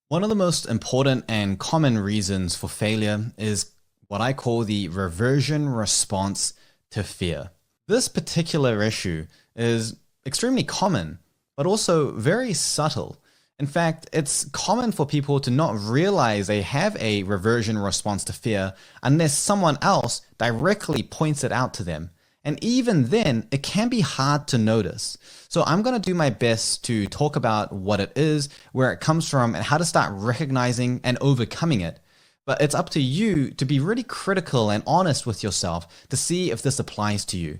One of the most important and common reasons for failure is what I call the reversion response to fear. This particular issue is extremely common, but also very subtle. In fact, it's common for people to not realize they have a reversion response to fear unless someone else directly points it out to them. And even then, it can be hard to notice. So I'm going to do my best to talk about what it is, where it comes from, and how to start recognizing and overcoming it. But it's up to you to be really critical and honest with yourself to see if this applies to you.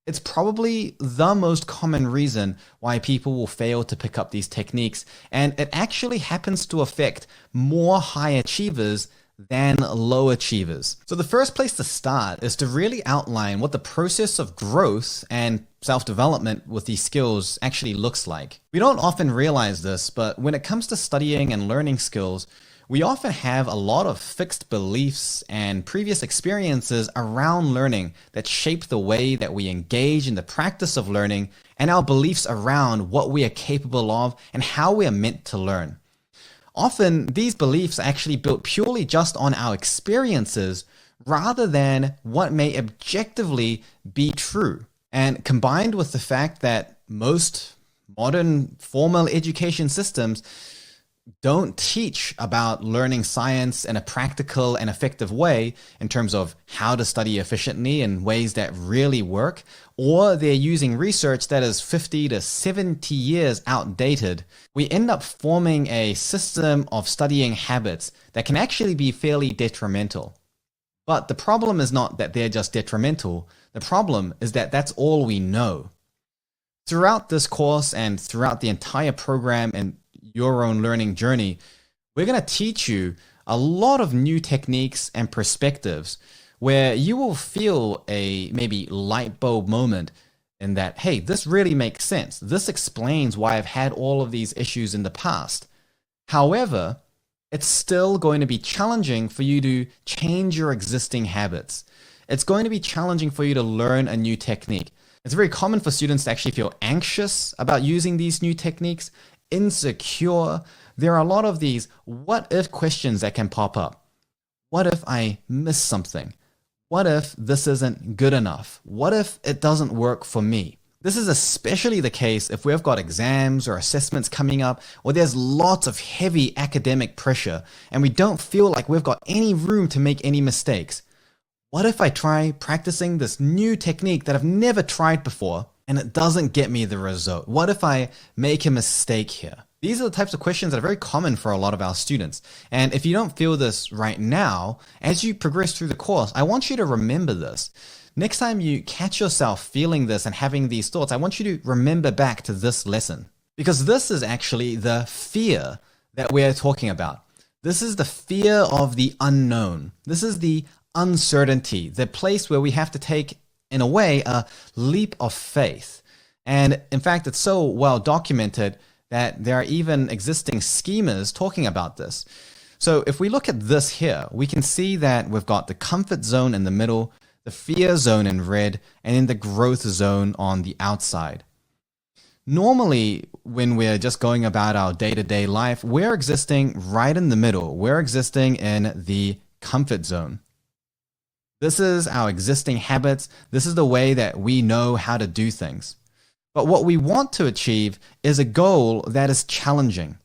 It's probably the most common reason why people will fail to pick up these techniques, and it actually happens to affect more high achievers than low achievers. So the first place to start is to really outline what the process of growth and self-development with these skills actually looks like. We don't often realize this, but when it comes to studying and learning skills, we often have a lot of fixed beliefs and previous experiences around learning that shape the way that we engage in the practice of learning and our beliefs around what we are capable of and how we are meant to learn. Often, these beliefs are actually built purely just on our experiences rather than what may objectively be true. And combined with the fact that most modern formal education systems don't teach about learning science in a practical and effective way in terms of how to study efficiently in ways that really work, or they're using research that is 50 to 70 years outdated, we end up forming a system of studying habits that can actually be fairly detrimental. But the problem is not that they're just detrimental. The problem is that that's all we know. Throughout this course and throughout the entire program and your own learning journey, we're going to teach you a lot of new techniques and perspectives where you will feel a maybe light bulb moment in that, hey, this really makes sense. This explains why I've had all of these issues in the past. However, it's still going to be challenging for you to change your existing habits. It's going to be challenging for you to learn a new technique. It's very common for students to actually feel anxious about using these new techniques, insecure. There are a lot of these what if questions that can pop up. What if I miss something? What if this isn't good enough? What if it doesn't work for me? This is especially the case if we've got exams or assessments coming up, or there's lots of heavy academic pressure and we don't feel like we've got any room to make any mistakes. What if I try practicing this new technique that I've never tried before and it doesn't get me the result? What if I make a mistake here? These are the types of questions that are very common for a lot of our students. And if you don't feel this right now, as you progress through the course, I want you to remember this. Next time you catch yourself feeling this and having these thoughts, I want you to remember back to this lesson. Because this is actually the fear that we're talking about. This is the fear of the unknown. This is the uncertainty, the place where we have to take, in a way, a leap of faith. And in fact, it's so well documented that there are even existing schemas talking about this. So if we look at this here, we can see that we've got the comfort zone in the middle, the fear zone in red, and then the growth zone on the outside. Normally, when we're just going about our day-to-day life, we're existing right in the middle. We're existing in the comfort zone. This is our existing habits. This is the way that we know how to do things. But what we want to achieve is a goal that is challenging.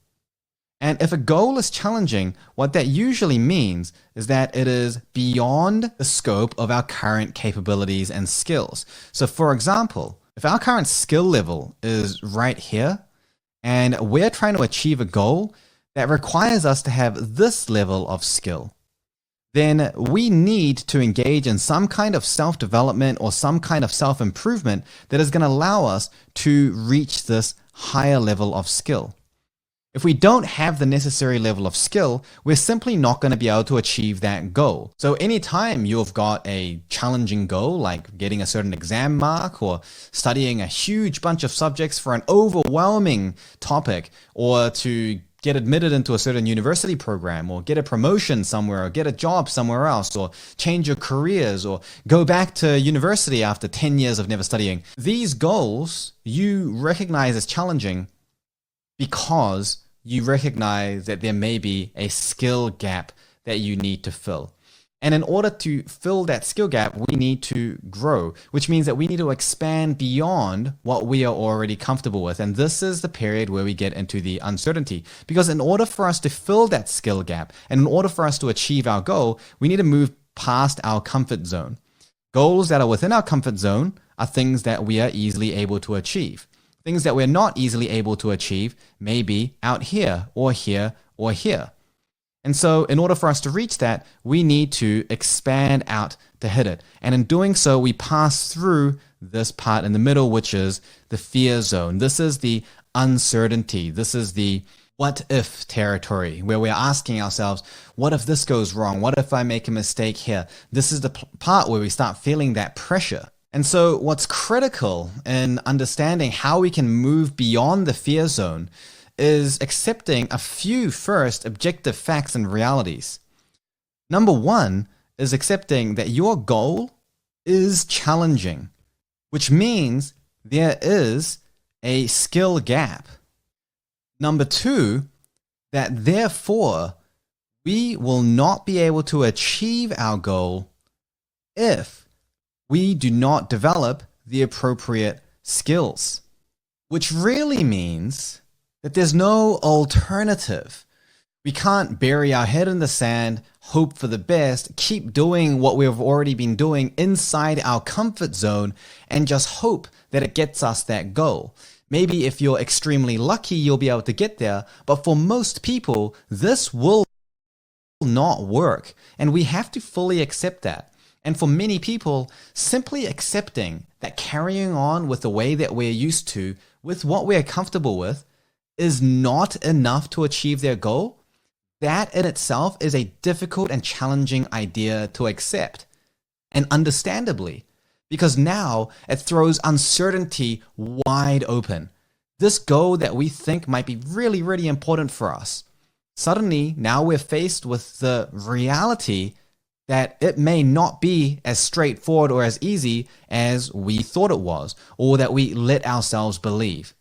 And if a goal is challenging, what that usually means is that it is beyond the scope of our current capabilities and skills. So for example, if our current skill level is right here, and we're trying to achieve a goal that requires us to have this level of skill, then we need to engage in some kind of self-development or some kind of self-improvement that is going to allow us to reach this higher level of skill. If we don't have the necessary level of skill, we're simply not going to be able to achieve that goal. So anytime you've got a challenging goal, like getting a certain exam mark or studying a huge bunch of subjects for an overwhelming topic, or to get admitted into a certain university program, or get a promotion somewhere, or get a job somewhere else, or change your careers, or go back to university after 10 years of never studying. These goals you recognize as challenging because you recognize that there may be a skill gap that you need to fill. And in order to fill that skill gap, we need to grow, which means that we need to expand beyond what we are already comfortable with. And this is the period where we get into the uncertainty. Because in order for us to fill that skill gap, and in order for us to achieve our goal, we need to move past our comfort zone. Goals that are within our comfort zone are things that we are easily able to achieve. Things that we're not easily able to achieve may be out here or here or here. And so in order for us to reach that, we need to expand out to hit it. And in doing so, we pass through this part in the middle, which is the fear zone. This is the uncertainty. This is the what if territory, where we're asking ourselves, what if this goes wrong? What if I make a mistake here? This is the part where we start feeling that pressure. And so what's critical in understanding how we can move beyond the fear zone is accepting a few first objective facts and realities. Number one is accepting that your goal is challenging, which means there is a skill gap. Number two, that therefore we will not be able to achieve our goal if we do not develop the appropriate skills, which really means that there's no alternative. We can't bury our head in the sand, hope for the best, keep doing what we've already been doing inside our comfort zone, and just hope that it gets us that goal. Maybe if you're extremely lucky, you'll be able to get there, but for most people, this will not work, and we have to fully accept that. And for many people, simply accepting that carrying on with the way that we're used to, with what we're comfortable with, is not enough to achieve their goal, that in itself is a difficult and challenging idea to accept. And understandably, because now it throws uncertainty wide open. This goal that we think might be really, really important for us, suddenly now we're faced with the reality that it may not be as straightforward or as easy as we thought it was, or that we let ourselves believe.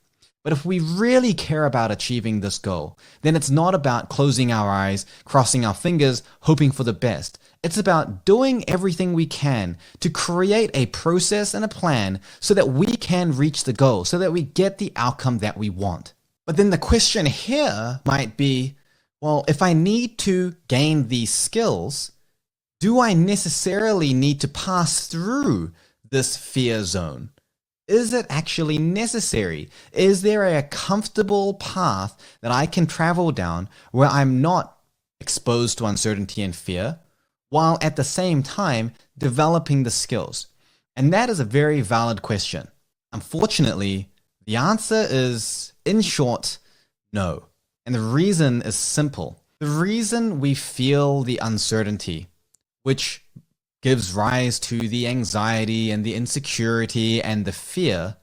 But if we really care about achieving this goal, then it's not about closing our eyes, crossing our fingers, hoping for the best. It's about doing everything we can to create a process and a plan so that we can reach the goal, so that we get the outcome that we want. But then the question here might be, well, if I need to gain these skills, do I necessarily need to pass through this fear zone? Is it actually necessary? Is there a comfortable path that I can travel down where I'm not exposed to uncertainty and fear, while at the same time developing the skills? And that is a very valid question. Unfortunately, the answer is, in short, no. And the reason is simple. The reason we feel the uncertainty, which gives rise to the anxiety and the insecurity and the fear,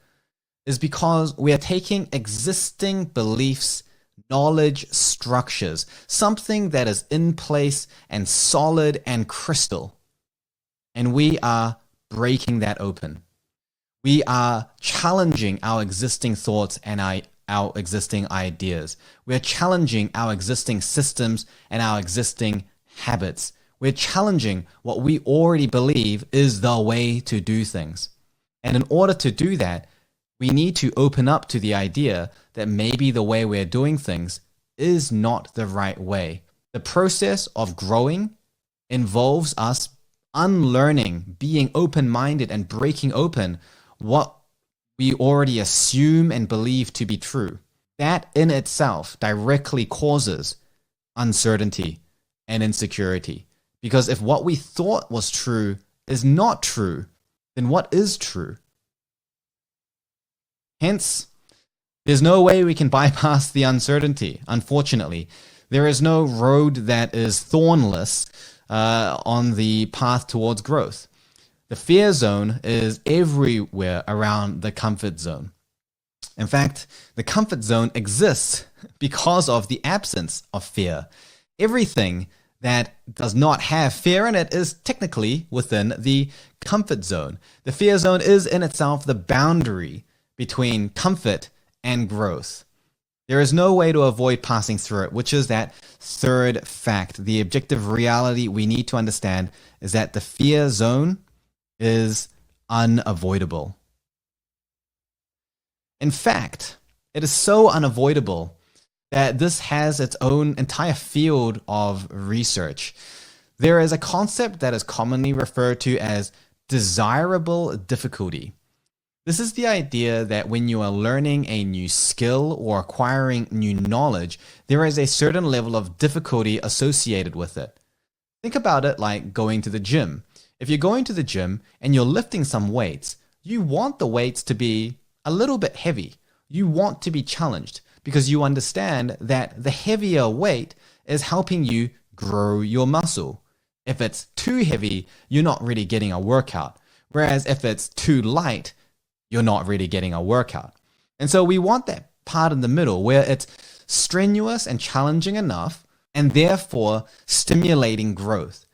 is because we are taking existing beliefs, knowledge structures, something that is in place and solid and crystal, and we are breaking that open. We are challenging our existing thoughts and our existing ideas. We're challenging our existing systems and our existing habits. We're challenging what we already believe is the way to do things. And in order to do that, we need to open up to the idea that maybe the way we're doing things is not the right way. The process of growing involves us unlearning, being open-minded, and breaking open what we already assume and believe to be true. That in itself directly causes uncertainty and insecurity. Because if what we thought was true is not true, then what is true? Hence, there's no way we can bypass the uncertainty, unfortunately. There is no road that is thornless on the path towards growth. The fear zone is everywhere around the comfort zone. In fact, the comfort zone exists because of the absence of fear. Everything that does not have fear in it is technically within the comfort zone. The fear zone is in itself the boundary between comfort and growth. There is no way to avoid passing through it, which is that third fact. The objective reality we need to understand is that the fear zone is unavoidable. In fact, it is so unavoidable that this has its own entire field of research. There is a concept that is commonly referred to as desirable difficulty. This is the idea that when you are learning a new skill or acquiring new knowledge, there is a certain level of difficulty associated with it. Think about it like going to the gym. If you're going to the gym and you're lifting some weights, you want the weights to be a little bit heavy. You want to be challenged because you understand that the heavier weight is helping you grow your muscle. If it's too heavy, you're not really getting a workout. Whereas if it's too light, you're not really getting a workout. And so we want that part in the middle where it's strenuous and challenging enough and therefore stimulating growth.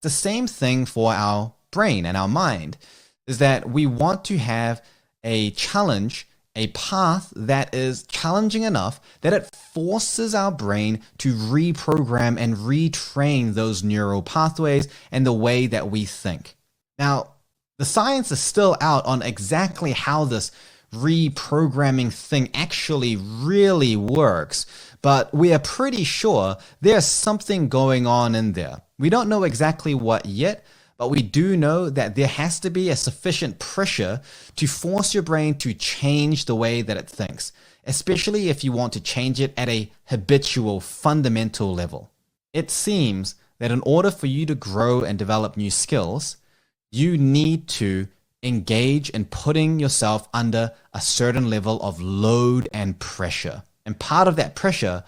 The same thing for our brain and our mind is that we want to have a challenge, a path that is challenging enough that it forces our brain to reprogram and retrain those neural pathways and the way that we think. Now, the science is still out on exactly how this reprogramming thing actually really works, but we are pretty sure there's something going on in there. We don't know exactly what yet, but we do know that there has to be a sufficient pressure to force your brain to change the way that it thinks, especially if you want to change it at a habitual, fundamental level. It seems that in order for you to grow and develop new skills, you need to engage in putting yourself under a certain level of load and pressure. And part of that pressure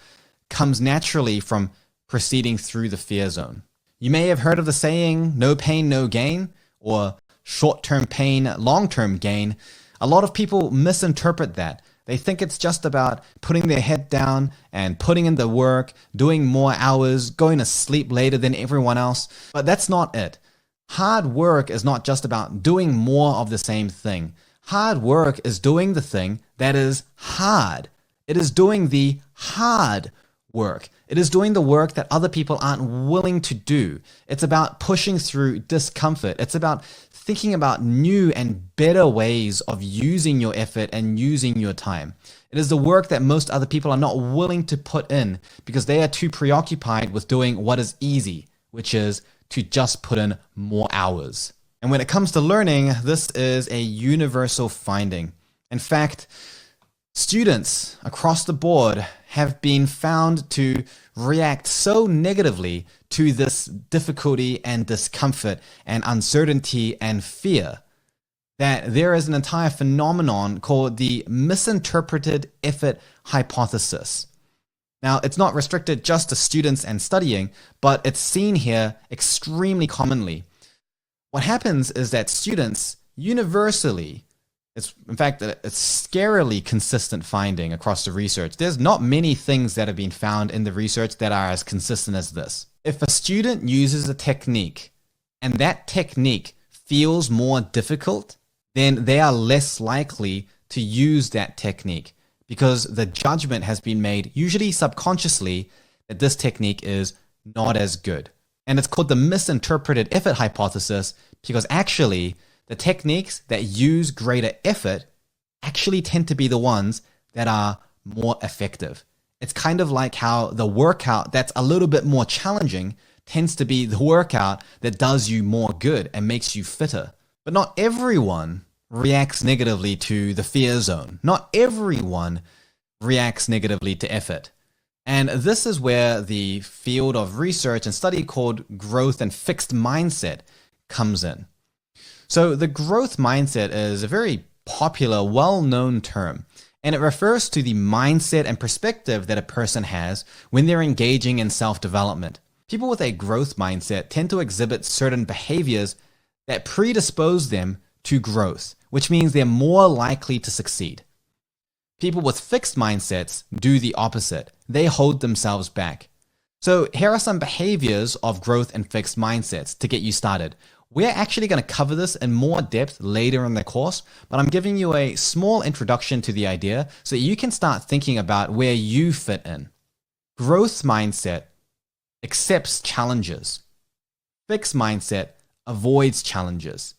comes naturally from proceeding through the fear zone. You may have heard of the saying, no pain, no gain, or short-term pain, long-term gain. A lot of people misinterpret that. They think it's just about putting their head down and putting in the work, doing more hours, going to sleep later than everyone else. But that's not it. Hard work is not just about doing more of the same thing. Hard work is doing the thing that is hard. It is doing the hard work. It is doing the work that other people aren't willing to do. It's about pushing through discomfort. It's about thinking about new and better ways of using your effort and using your time. It is the work that most other people are not willing to put in because they are too preoccupied with doing what is easy, which is to just put in more hours. And when it comes to learning, this is a universal finding. In fact, students across the board have been found to react so negatively to this difficulty and discomfort and uncertainty and fear that there is an entire phenomenon called the misinterpreted effort hypothesis. Now, it's not restricted just to students and studying, but it's seen here extremely commonly. What happens is that students universally, it's scarily consistent finding across the research. There's not many things that have been found in the research that are as consistent as this. If a student uses a technique and that technique feels more difficult, then they are less likely to use that technique because the judgment has been made, usually subconsciously, that this technique is not as good. And it's called the misinterpreted effort hypothesis because actually the techniques that use greater effort actually tend to be the ones that are more effective. It's kind of like how the workout that's a little bit more challenging tends to be the workout that does you more good and makes you fitter. But not everyone reacts negatively to the fear zone. Not everyone reacts negatively to effort. And this is where the field of research and study called growth and fixed mindset comes in. So the growth mindset is a very popular, well-known term, and it refers to the mindset and perspective that a person has when they're engaging in self-development. People with a growth mindset tend to exhibit certain behaviors that predispose them to growth, which means they're more likely to succeed. People with fixed mindsets do the opposite. They hold themselves back. So here are some behaviors of growth and fixed mindsets to get you started. We're actually going to cover this in more depth later in the course, but I'm giving you a small introduction to the idea so that you can start thinking about where you fit in. Growth mindset accepts challenges. Fixed mindset avoids challenges.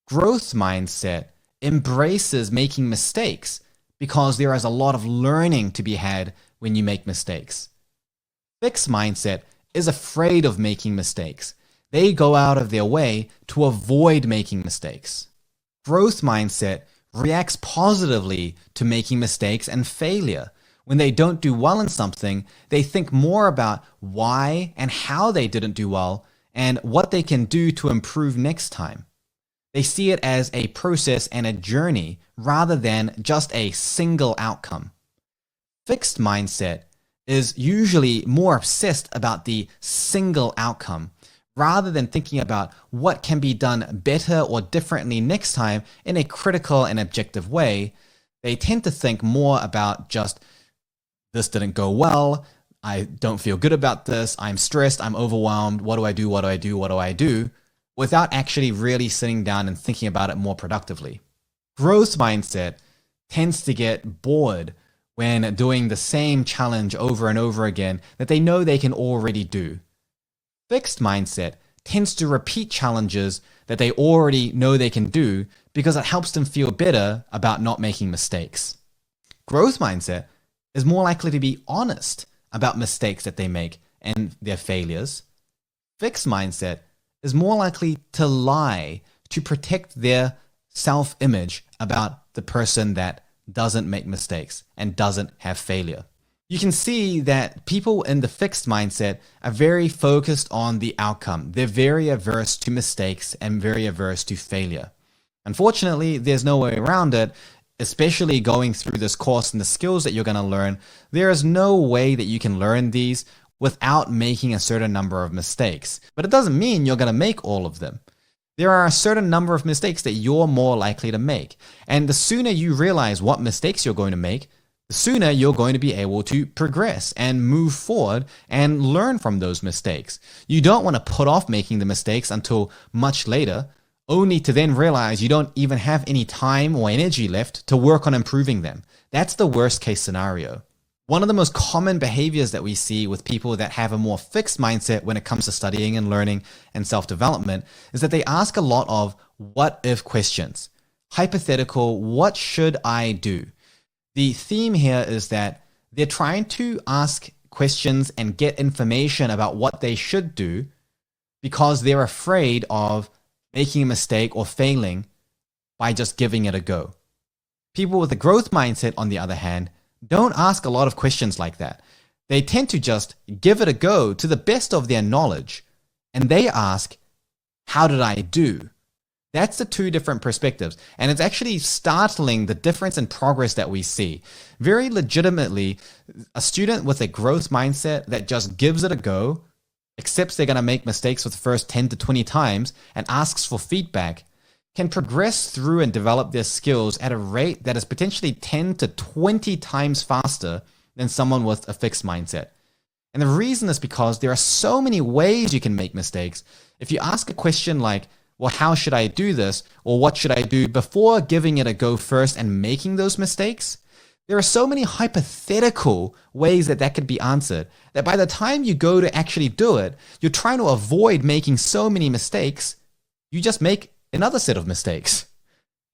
Growth mindset embraces making mistakes because there is a lot of learning to be had when you make mistakes. Fixed mindset is afraid of making mistakes. They go out of their way to avoid making mistakes. Growth mindset reacts positively to making mistakes and failure. When they don't do well in something, they think more about why and how they didn't do well and what they can do to improve next time. They see it as a process and a journey rather than just a single outcome. Fixed mindset is usually more obsessed about the single outcome rather than thinking about what can be done better or differently next time in a critical and objective way. They tend to think more about just, this didn't go well, I don't feel good about this, I'm stressed, I'm overwhelmed, what do I do, what do I do, what do I do, without actually really sitting down and thinking about it more productively. Growth mindset tends to get bored when doing the same challenge over and over again that they know they can already do. Fixed mindset tends to repeat challenges that they already know they can do because it helps them feel better about not making mistakes. Growth mindset is more likely to be honest about mistakes that they make and their failures. Fixed mindset is more likely to lie to protect their self-image about the person that doesn't make mistakes and doesn't have failure. You can see that people in the fixed mindset are very focused on the outcome. They're very averse to mistakes and very averse to failure. Unfortunately, there's no way around it, especially going through this course and the skills that you're going to learn. There is no way that you can learn these without making a certain number of mistakes. But it doesn't mean you're going to make all of them. There are a certain number of mistakes that you're more likely to make. And the sooner you realize what mistakes you're going to make, the sooner you're going to be able to progress and move forward and learn from those mistakes. You don't want to put off making the mistakes until much later, only to then realize you don't even have any time or energy left to work on improving them. That's the worst case scenario. One of the most common behaviors that we see with people that have a more fixed mindset when it comes to studying and learning and self-development is that they ask a lot of what if questions. Hypothetical, what should I do? The theme here is that they're trying to ask questions and get information about what they should do because they're afraid of making a mistake or failing by just giving it a go. People with a growth mindset, on the other hand, don't ask a lot of questions like that. They tend to just give it a go to the best of their knowledge, and they ask, how did I do? That's the two different perspectives, and it's actually startling the difference in progress that we see. Very legitimately, a student with a growth mindset that just gives it a go, accepts they're going to make mistakes for the first 10 to 20 times, and asks for feedback, can progress through and develop their skills at a rate that is potentially 10 to 20 times faster than someone with a fixed mindset. And the reason is because there are so many ways you can make mistakes. If you ask a question like, well, how should I do this? Or what should I do before giving it a go first and making those mistakes? There are so many hypothetical ways that could be answered that by the time you go to actually do it, you're trying to avoid making so many mistakes, you just make another set of mistakes.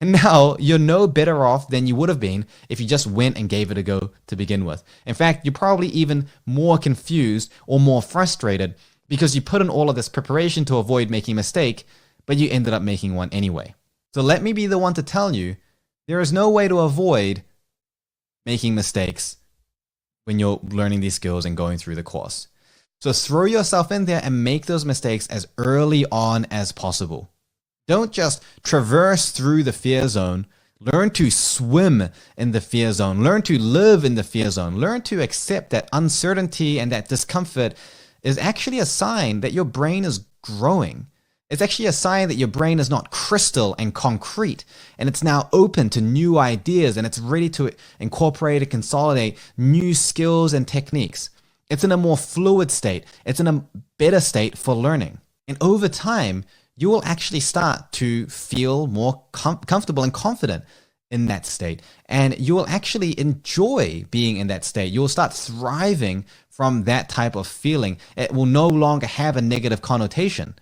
And now you're no better off than you would have been if you just went and gave it a go to begin with. In fact, you're probably even more confused or more frustrated because you put in all of this preparation to avoid making a mistake, but you ended up making one anyway. So let me be the one to tell you, there is no way to avoid making mistakes when you're learning these skills and going through the course. So throw yourself in there and make those mistakes as early on as possible. Don't just traverse through the fear zone. Learn to swim in the fear zone. Learn to live in the fear zone. Learn to accept that uncertainty and that discomfort is actually a sign that your brain is growing. It's actually a sign that your brain is not crystal and concrete, and it's now open to new ideas, and it's ready to incorporate and consolidate new skills and techniques. It's in a more fluid state. It's in a better state for learning. And over time, you will actually start to feel more comfortable and confident in that state. And you will actually enjoy being in that state. You will start thriving from that type of feeling. It will no longer have a negative connotation.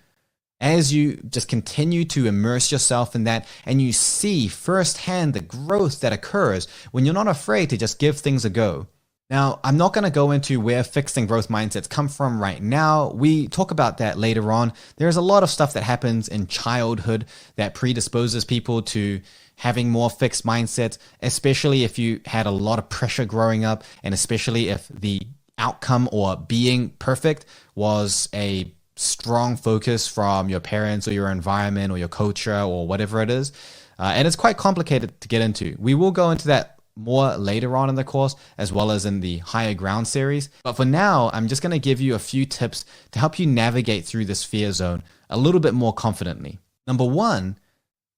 As you just continue to immerse yourself in that and you see firsthand the growth that occurs when you're not afraid to just give things a go. Now, I'm not going to go into where fixed and growth mindsets come from right now. We talk about that later on. There's a lot of stuff that happens in childhood that predisposes people to having more fixed mindsets, especially if you had a lot of pressure growing up, and especially if the outcome or being perfect was a strong focus from your parents or your environment or your culture or whatever it is. And it's quite complicated to get into. We will go into that more later on in the course, as well as in the Higher Ground series. But for now, I'm just going to give you a few tips to help you navigate through this fear zone a little bit more confidently. Number one,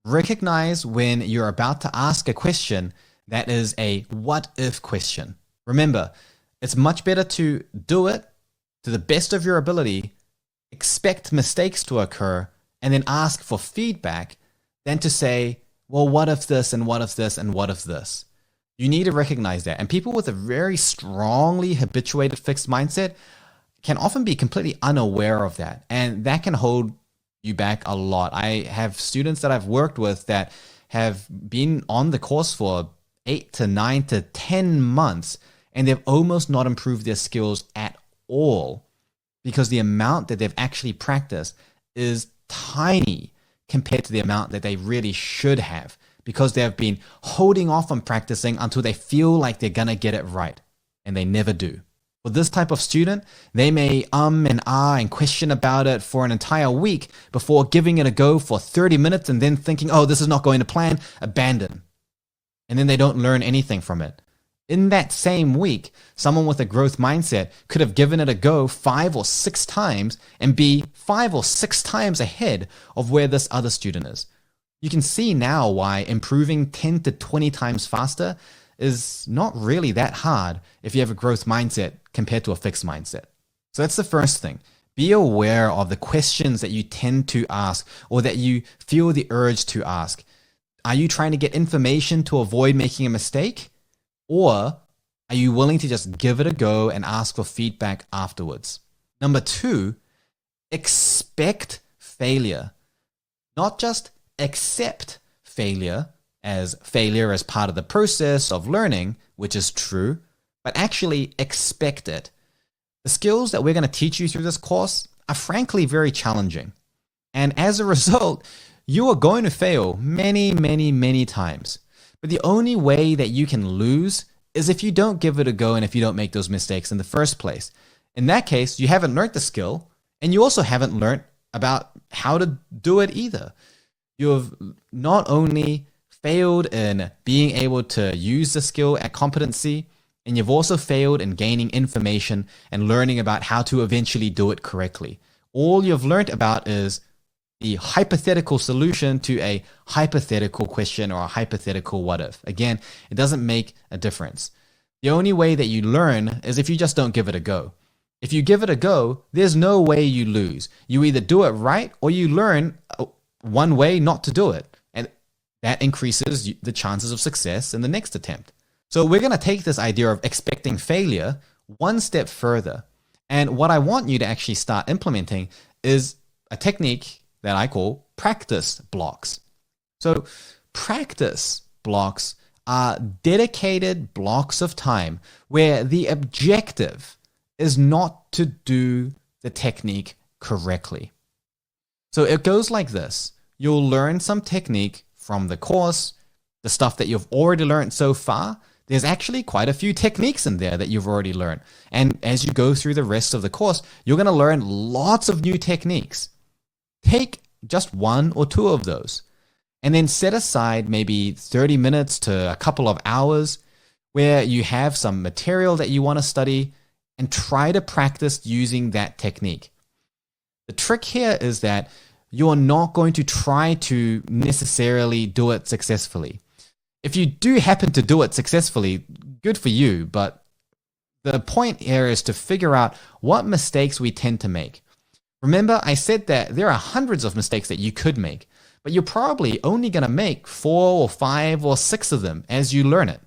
recognize when you're about to ask a question that is a what if question. Remember, it's much better to do it to the best of your ability, expect mistakes to occur, and then ask for feedback than to say, well, what if this and what if this and what if this? You need to recognize that. And people with a very strongly habituated fixed mindset can often be completely unaware of that. And that can hold you back a lot. I have students that I've worked with that have been on the course for 8 to 9 to 10 months, and they've almost not improved their skills at all because the amount that they've actually practiced is tiny compared to the amount that they really should have, because they've been holding off on practicing until they feel like they're gonna get it right, and they never do. For this type of student, they may and ah and question about it for an entire week before giving it a go for 30 minutes and then thinking, oh, this is not going to plan, abandon. And then they don't learn anything from it. In that same week, someone with a growth mindset could have given it a go 5 or 6 times and be 5 or 6 times ahead of where this other student is. You can see now why improving 10 to 20 times faster is not really that hard if you have a growth mindset compared to a fixed mindset. So that's the first thing. Be aware of the questions that you tend to ask or that you feel the urge to ask. Are you trying to get information to avoid making a mistake? Or are you willing to just give it a go and ask for feedback afterwards? Number 2, expect failure. Not just accept failure as part of the process of learning, which is true, but actually expect it. The skills that we're going to teach you through this course are frankly very challenging. And as a result, you are going to fail many, many, many times. But the only way that you can lose is if you don't give it a go and if you don't make those mistakes in the first place. In that case, you haven't learned the skill, and you also haven't learned about how to do it either. You have not only failed in being able to use the skill at competency, and you've also failed in gaining information and learning about how to eventually do it correctly. All you've learned about is the hypothetical solution to a hypothetical question or a hypothetical what if. Again, it doesn't make a difference. The only way that you learn is if you just don't give it a go. If you give it a go, there's no way you lose. You either do it right or you learn one way not to do it. And that increases the chances of success in the next attempt. So we're going to take this idea of expecting failure one step further. And what I want you to actually start implementing is a technique that I call practice blocks. So practice blocks are dedicated blocks of time where the objective is not to do the technique correctly. So it goes like this. You'll learn some technique from the course, the stuff that you've already learned so far. There's actually quite a few techniques in there that you've already learned. And as you go through the rest of the course, you're going to learn lots of new techniques. Take just 1 or 2 of those and then set aside maybe 30 minutes to a couple of hours where you have some material that you want to study and try to practice using that technique. The trick here is that you're not going to try to necessarily do it successfully. If you do happen to do it successfully, good for you, but the point here is to figure out what mistakes we tend to make. Remember, I said that there are hundreds of mistakes that you could make, but you're probably only going to make 4 or 5 or 6 of them as you learn it.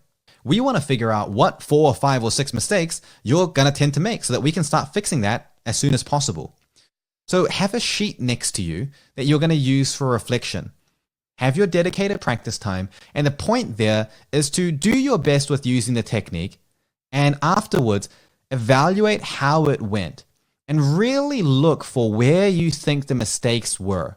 We want to figure out what 4 or 5 or 6 mistakes you're going to tend to make so that we can start fixing that as soon as possible. So have a sheet next to you that you're going to use for reflection. Have your dedicated practice time, and the point there is to do your best with using the technique, and afterwards evaluate how it went and really look for where you think the mistakes were.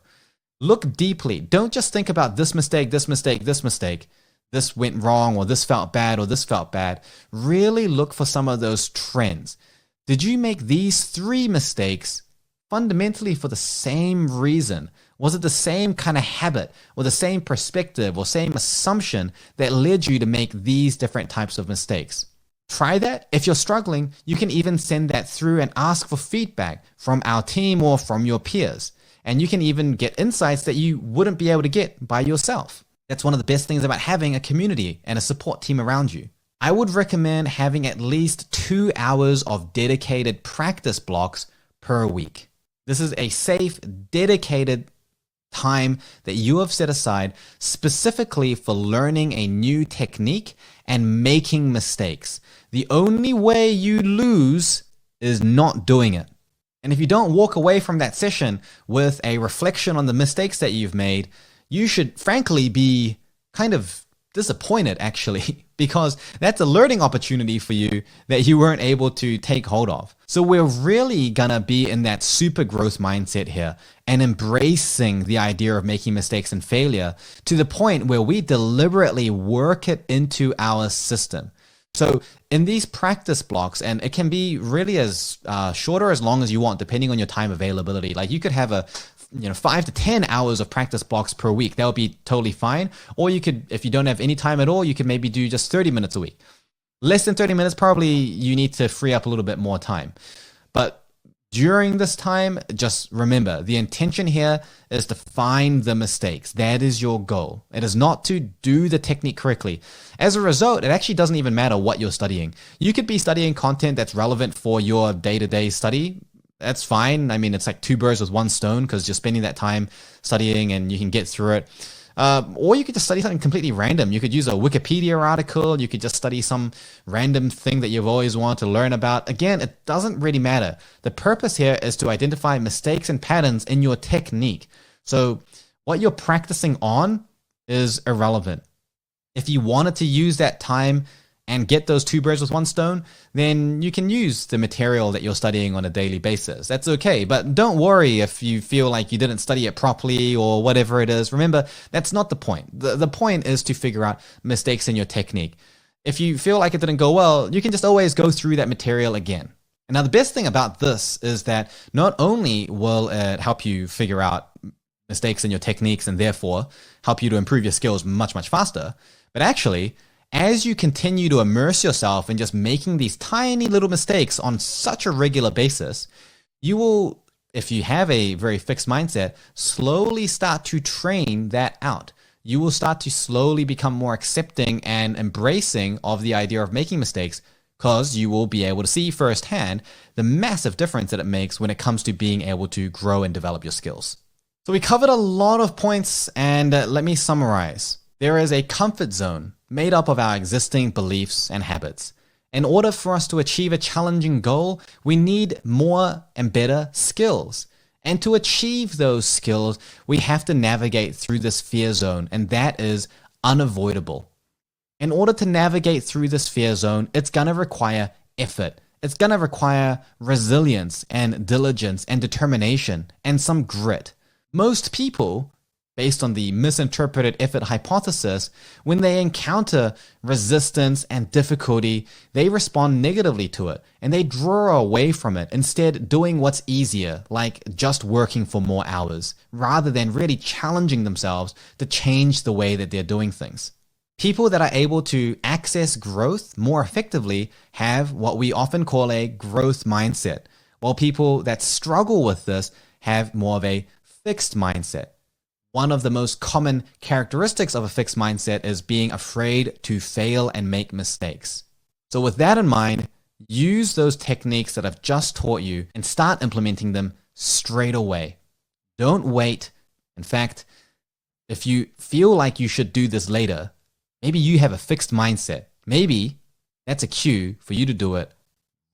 Look deeply. Don't just think about this mistake, this mistake, this mistake. This went wrong, or this felt bad, or this felt bad. Really look for some of those trends. Did you make these 3 mistakes fundamentally for the same reason? Was it the same kind of habit or the same perspective or same assumption that led you to make these different types of mistakes? Try that. If you're struggling, you can even send that through and ask for feedback from our team or from your peers. And you can even get insights that you wouldn't be able to get by yourself. That's one of the best things about having a community and a support team around you. I would recommend having at least 2 hours of dedicated practice blocks per week. This is a safe, dedicated time that you have set aside specifically for learning a new technique and making mistakes. The only way you lose is not doing it. And if you don't walk away from that session with a reflection on the mistakes that you've made, you should frankly be kind of disappointed actually, because that's a learning opportunity for you that you weren't able to take hold of. So we're really gonna be in that super growth mindset here and embracing the idea of making mistakes and failure to the point where we deliberately work it into our system. So in these practice blocks, and it can be really as short or as long as you want, depending on your time availability. Like you could have a 5 to 10 hours of practice blocks per week. That would be totally fine. Or you could, if you don't have any time at all, you could maybe do just 30 minutes a week. Less than 30 minutes, probably you need to free up a little bit more time. But during this time, just remember, the intention here is to find the mistakes. That is your goal. It is not to do the technique correctly. As a result, it actually doesn't even matter what you're studying. You could be studying content that's relevant for your day-to-day study. That's fine. I mean, it's like 2 birds with 1 stone because you're spending that time studying and you can get through it. Or you could just study something completely random. You could use a Wikipedia article. You could just study some random thing that you've always wanted to learn about. Again, it doesn't really matter. The purpose here is to identify mistakes and patterns in your technique. So what you're practicing on is irrelevant. If you wanted to use that time and get those 2 birds with 1 stone, then you can use the material that you're studying on a daily basis. That's okay, but don't worry if you feel like you didn't study it properly or whatever it is. Remember, that's not the point. The point is to figure out mistakes in your technique. If you feel like it didn't go well, you can just always go through that material again. And now the best thing about this is that not only will it help you figure out mistakes in your techniques and therefore help you to improve your skills much, much faster, but actually, as you continue to immerse yourself in just making these tiny little mistakes on such a regular basis, you will, if you have a very fixed mindset, slowly start to train that out. You will start to slowly become more accepting and embracing of the idea of making mistakes because you will be able to see firsthand the massive difference that it makes when it comes to being able to grow and develop your skills. So we covered a lot of points, and let me summarize. There is a comfort zone made up of our existing beliefs and habits. In order for us to achieve a challenging goal, we need more and better skills. And to achieve those skills, we have to navigate through this fear zone, and that is unavoidable. In order to navigate through this fear zone, it's going to require effort. It's going to require resilience and diligence and determination and some grit. Most people, based on the misinterpreted effort hypothesis, when they encounter resistance and difficulty, they respond negatively to it and they draw away from it, instead doing what's easier, like just working for more hours, rather than really challenging themselves to change the way that they're doing things. People that are able to access growth more effectively have what we often call a growth mindset, while people that struggle with this have more of a fixed mindset. One of the most common characteristics of a fixed mindset is being afraid to fail and make mistakes. So with that in mind, use those techniques that I've just taught you and start implementing them straight away. Don't wait. In fact, if you feel like you should do this later, maybe you have a fixed mindset. Maybe that's a cue for you to do it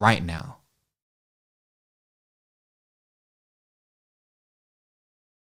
right now.